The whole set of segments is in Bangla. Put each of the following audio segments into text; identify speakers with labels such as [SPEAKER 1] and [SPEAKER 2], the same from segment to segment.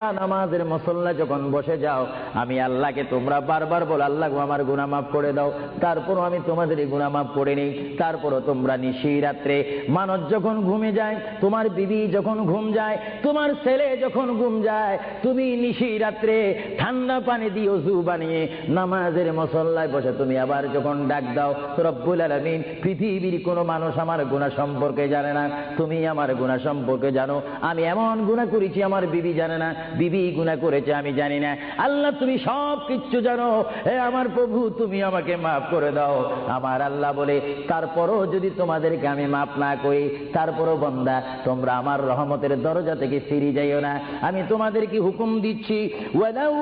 [SPEAKER 1] নামাজের মুসল্লা যখন বসে যাও, আমি আল্লাহকে তোমরা বারবার বলো, আল্লাহ আমার গুনাহ মাফ করে দাও। তারপরও আমি তোমাদের গুনাহ মাফ করে নিই। তারপরও তোমরা নিশি রাত্রে মানুষ যখন ঘুমে যায়, তোমার বিবি যখন ঘুম যায়, তোমার ছেলে যখন ঘুম যায়, তুমি নিশি রাত্রে ঠান্ডা পানি দিয়ে ওযু বানিয়ে নামাজের মুসল্লায় বসে তুমি আবার যখন ডাক দাও, রব্বুল আলামিন, পৃথিবীর কোনো মানুষ আমার গুনাহ সম্পর্কে জানে না, তুমি আমার গুনাহ সম্পর্কে জানো। আমি এমন গুনাহ করেছি আমার বিবি জানে না, বিবি গুনাহ করেছে আমি জানি না। আল্লাহ তুমি সব কিছু জানো, হে আমার প্রভু তুমি আমাকে মাফ করে দাও। আমার আল্লাহ বলে, তারপরও যদি তোমাদেরকে আমি মাফ না করি, তারপরও বান্দা তোমরা আমার রহমতের দরজা থেকে ফিরে যাইও না। আমি তোমাদেরকে হুকুম দিচ্ছি, ওয়ালাউ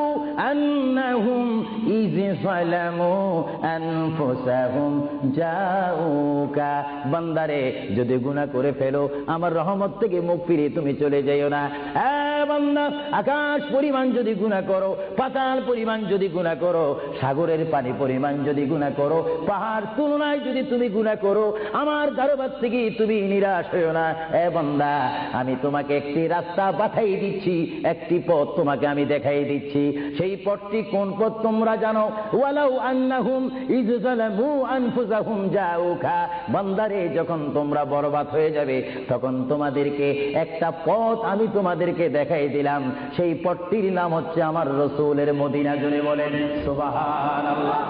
[SPEAKER 1] আন্নাহুম ইয যালামু আনফুসাহুম জাউকা, বান্দারে যদি গুনাহ করে ফেলো আমার রহমত থেকে মুখ ফিরিয়ে তুমি চলে যাইও না। বান্দা, আকাশ পরিমাণ যদি গুনাহ করো, পাতাল পরিমাণ যদি গুনাহ করো, সাগরের পানি পরিমাণ যদি গুনাহ করো, পাহাড় তুলনায় যদি তুমি গুনাহ করো, আমার দরবার থেকে তুমি নিরাশ হইও না। বান্দা, আমি তোমাকে একটি রাস্তা বাতাই দিচ্ছি, একটি পথ তোমাকে আমি দেখাই দিচ্ছি। সেই পথটি কোন পথ তোমরা জানো? ওয়ালাউ আন্নাহুম ইয যালামু আনফুসাহুম জাউকা, বান্দারে যখন তোমরা বরবাদ হয়ে যাবে তখন তোমাদেরকে একটা পথ আমি তোমাদেরকে দেখাই দিলাম। সেই পথটির নাম হচ্ছে আমার রাসূলের মদিনা। জুড়ে বলেন সুবহানাল্লাহ।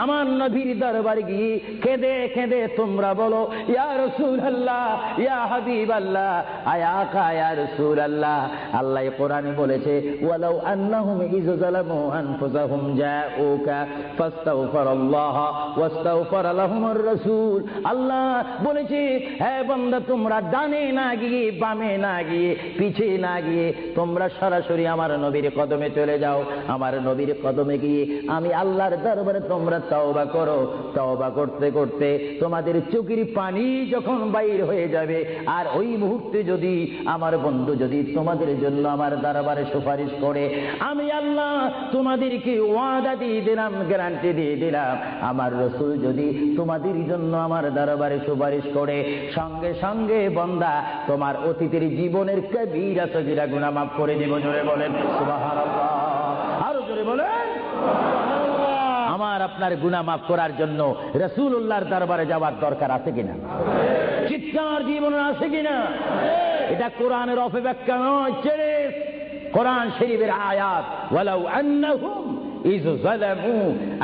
[SPEAKER 1] আমার নবীর দরবারে গিয়ে কেঁদে কেঁদে তোমরা বলো, ইয়া রাসূলুল্লাহ, ইয়া হাবিবাল্লাহ, আয়া কা ইয়া রাসূলুল্লাহ। আল্লাহ কোরআনে বলেছে, ওয়ালাউ আন্নাহুম ইয যালামু আনফুসাহুম জাউকা ফাস্তাগফিরুল্লাহ ওয়াস্তাগফার লাহুমুর রাসূল। আল্লাহ বলেছে, হে বান্দা, তোমরা ডানে না গিয়ে, বামে না গিয়ে, পিছে না গিয়ে তোমরা সরাসরি আমার নবীর কদমে চলে যাও। আমার নবীর কদমে গিয়ে আমি আল্লাহর দরবারে তোমরা তওবা করো। তওবা করতে করতে তোমাদের চোখের পানি যখন বাইর হয়ে যাবে, আর ওই মুহূর্তে যদি আমার বন্ধু যদি তোমাদের জন্য আমার দরবারে সুপারিশ করে, আমি আল্লাহ তোমাদেরকে ওয়াদা দিয়ে দিলাম, গ্যারান্টি দিয়ে দিলাম, আমার রাসূল যদি তোমাদের জন্য আমার দরবারে সুপারিশ করে, সঙ্গে সঙ্গে বান্দা তোমার অতীতের জীবনের কবিরা সগীরা গুনাহ মাফ করে দেব। জোরে বলেন সুবহানাল্লাহ। আরো জোরে বলেন। আমার আপনার গুনাহ মাফ করার জন্য রাসূলুল্লাহর দরবারে যাওয়ার দরকার আছে কিনা? চিৎকার জীবন আছে কিনা? এটা কোরআনের অপব্যাখ্যা নয়, কোরআন শরীফের আয়াত। ওয়ালাউ আন্নাহুম ইয যালামু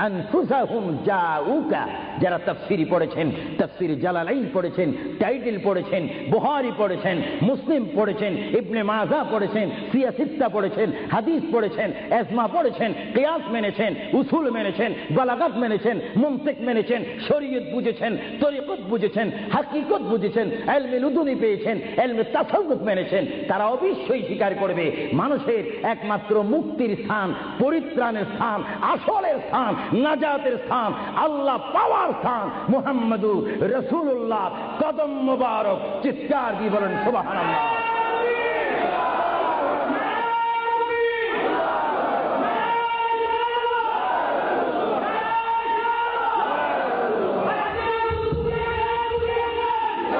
[SPEAKER 1] আনফুসাহুম জাউকা, যারা তাফসীর পড়েছেন, তাফসীর জালালাইন পড়েছেন, টাইটেল পড়েছেন, বুখারী পড়েছেন, মুসলিম পড়েছেন, ইবনে মাজাহ পড়েছেন, ফিয়া সিত্তা পড়েছেন, হাদিস পড়েছেন, ইজমা পড়েছেন, কিয়াস মেনেছেন, উসুল মেনেছেন, বালাগাত মেনেছেন, মুনতিক মেনেছেন, শরীয়ত বুঝেছেন, তরিকত বুঝেছেন, হাকিকত বুঝেছেন, ইলমে লুদুনি পেয়েছেন, ইলমে তাসাউফ মেনেছেন, তারা অবশ্যই স্বীকার করবে মানুষের একমাত্র মুক্তির স্থান, পরিত্রাণের স্থান, আসলের স্থান, নাজাতের স্থান, আল্লাহ পাওয়ার স্থান মুহাম্মদুর রাসূলুল্লাহ কদম মুবারক। চিৎকার দিয়ে বলেন সুবহানাল্লাহ।